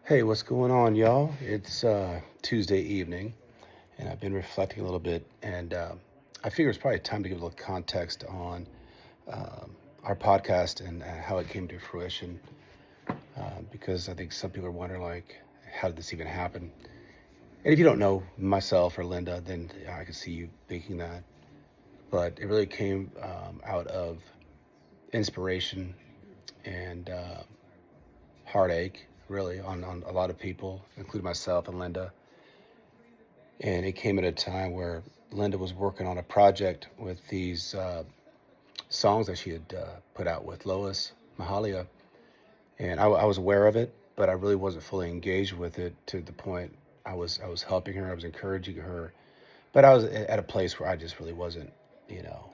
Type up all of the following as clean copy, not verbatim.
Hey, what's going on, y'all? It's Tuesday evening, and I've been reflecting a little bit, and I figure it's probably time to give a little context on our podcast and how it came to fruition, because I think some people are wondering, like, how did this even happen? And if you don't know myself or Linda, then I can see you thinking that. But it really came out of inspiration and heartache, really, on a lot of people, including myself and Linda. And it came at a time where Linda was working on a project with these songs that she had put out with Lois Mahalia, and I was aware of it, but I really wasn't fully engaged with it to the point I was helping her, I was encouraging her, but I was at a place where I just really wasn't, you know,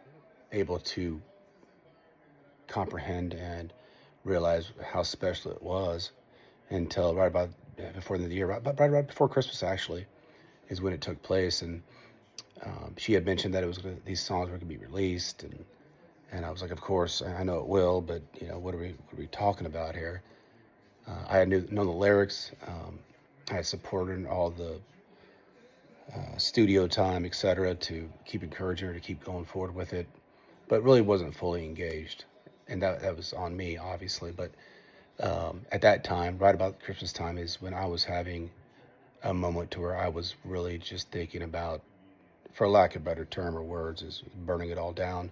able to comprehend and realize how special it was until right about before the end of the year, right before Christmas actually, is when it took place. And she had mentioned that these songs were going to be released, and I was like, of course, I know it will, but what are we talking about here? I had known the lyrics. I had supported all the studio time, etc., to keep encouraging her to keep going forward with it, but really wasn't fully engaged, and that was on me, obviously. But at that time, right about Christmas time, is when I was having a moment to where I was really just thinking about, for lack of a better term or words, is burning it all down.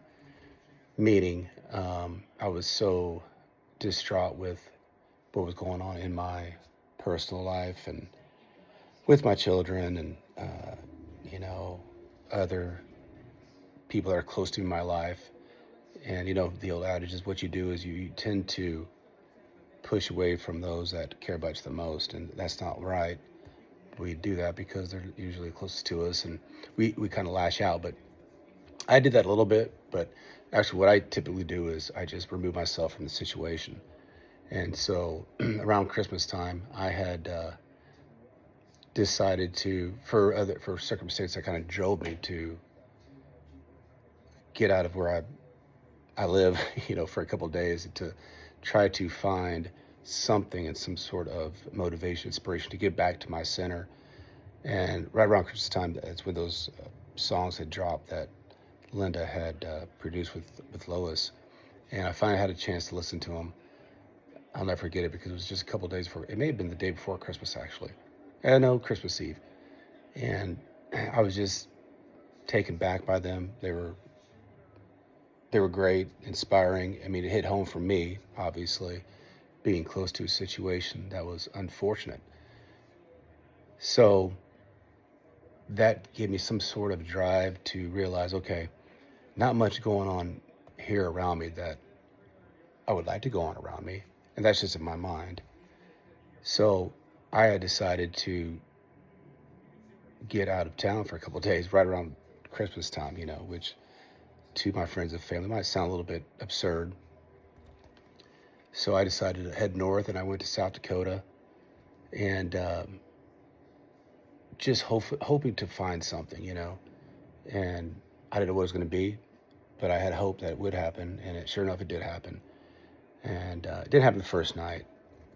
Meaning, I was so distraught with what was going on in my personal life and with my children and, you know, other people that are close to my life. And, the old adage is what you do is you tend to push away from those that care about you the most. And that's not right. We do that because they're usually closest to us, and we kind of lash out. But I did that a little bit, but actually, what I typically do is I just remove myself from the situation. And so, around Christmas time, I had decided to, for circumstances that kind of drove me to get out of where I live, for a couple of days, to try to find something and some sort of motivation, inspiration to get back to my center. And right around Christmas time, that's when those songs had dropped that Linda had produced with Lois. And I finally had a chance to listen to them. I'll never forget it because it was just a couple of days before. It may have been the day before Christmas, actually. No, Christmas Eve. And I was just taken back by them. They were great, inspiring. I mean, it hit home for me, obviously, being close to a situation that was unfortunate. So that gave me some sort of drive to realize, okay, not much going on here around me that I would like to go on around me. And that's just in my mind. So I had decided to get out of town for a couple of days right around Christmas time, which to my friends and family might sound a little bit absurd. So I decided to head north, and I went to South Dakota, and just hoping to find something, and I didn't know what it was going to be, but I had hope that it would happen, and sure enough, it did happen. And it didn't happen the first night.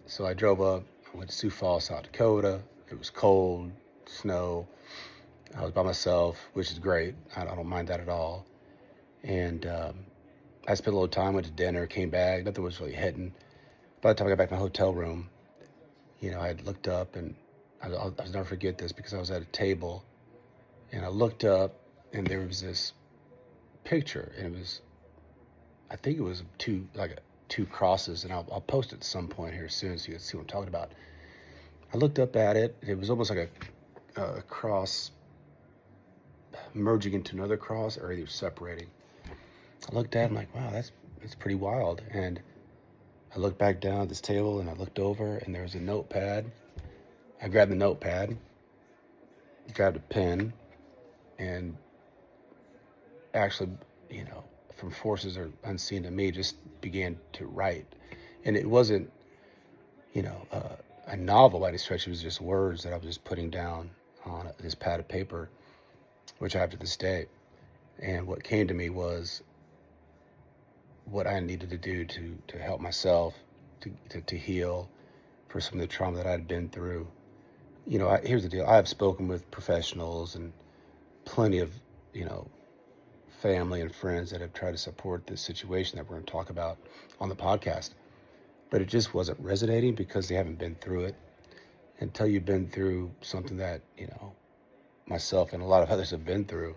So I drove up, I went to Sioux Falls, South Dakota. It was cold, snow. I was by myself, which is great. I don't mind that at all. And I spent a little time, went to dinner, came back. Nothing was really hitting. By the time I got back to my hotel room, I had looked up, and I'll never forget this because I was at a table, and I looked up, and there was this picture, and I think it was two crosses, and I'll post it at some point here soon so you can see what I'm talking about. I looked up at it, and it was almost like a cross merging into another cross, or either separating. I looked at it, I'm like, wow, that's pretty wild. And I looked back down at this table, and I looked over, and there was a notepad. I grabbed the notepad, grabbed a pen, and actually, from forces are unseen to me, just began to write. And it wasn't, a novel by any stretch. It was just words that I was just putting down on this pad of paper, which I have to this day. And what came to me was what I needed to do to help myself, to heal, for some of the trauma that I'd been through. Here's the deal. I've spoken with professionals and plenty of, you know, family and friends that have tried to support this situation that we're going to talk about on the podcast. But it just wasn't resonating because they haven't been through it. Until you've been through something that, myself and a lot of others have been through,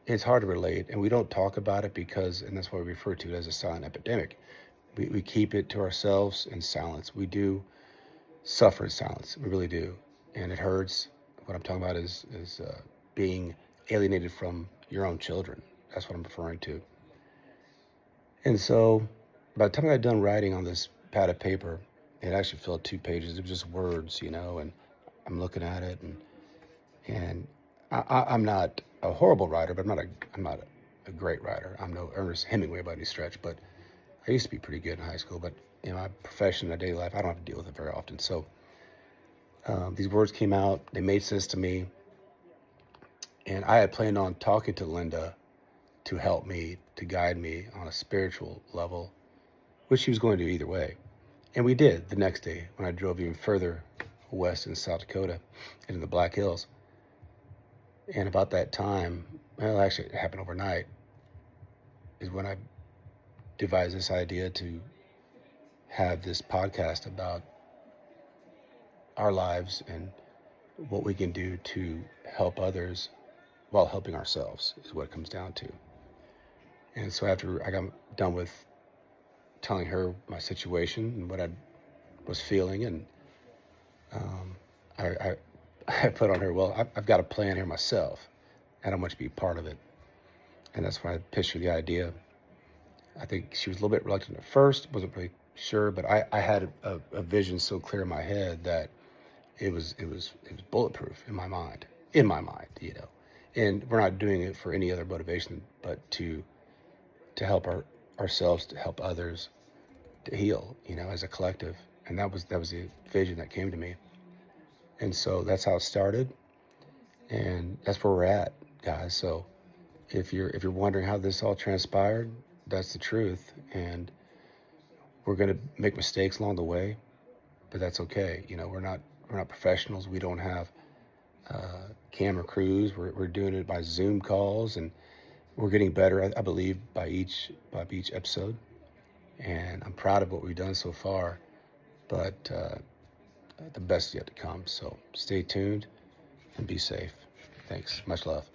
it's hard to relate. And we don't talk about it because, and that's why we refer to it as a silent epidemic. We keep it to ourselves in silence. We do suffer in silence. We really do. And it hurts. What I'm talking about is being alienated from your own children. That's what I'm referring to. And so by the time I got done writing on this pad of paper, it actually filled 2 pages. It was just words, and I'm looking at it, and I'm not a horrible writer, but I'm not a great writer. I'm no Ernest Hemingway by any stretch, but I used to be pretty good in high school. But in my profession, my daily life, I don't have to deal with it very often. So these words came out. They made sense to me, and I had planned on talking to Linda to help me, to guide me on a spiritual level, which she was going to do either way. And we did the next day when I drove even further west in South Dakota into the Black Hills. And about that time, well, actually it happened overnight, is when I devised this idea to have this podcast about our lives and what we can do to help others while helping ourselves is what it comes down to. And so after I got done with telling her my situation and what I was feeling, and I put on her, well, I've got a plan here myself, and I want you to be part of it. And that's when I pitched her the idea. I think she was a little bit reluctant at first, wasn't really sure, but I had a vision so clear in my head that it was bulletproof in my mind, And we're not doing it for any other motivation but to help ourselves, to help others, to heal, as a collective. And that was the vision that came to me. And so that's how it started. And that's where we're at, guys. So if you're wondering how this all transpired, that's the truth. And we're going to make mistakes along the way, but that's okay. We're not professionals. We don't have camera crews. We're doing it by Zoom calls, and we're getting better, I believe, by each episode. And I'm proud of what we've done so far, but the best is yet to come. So stay tuned and be safe. Thanks. Much love.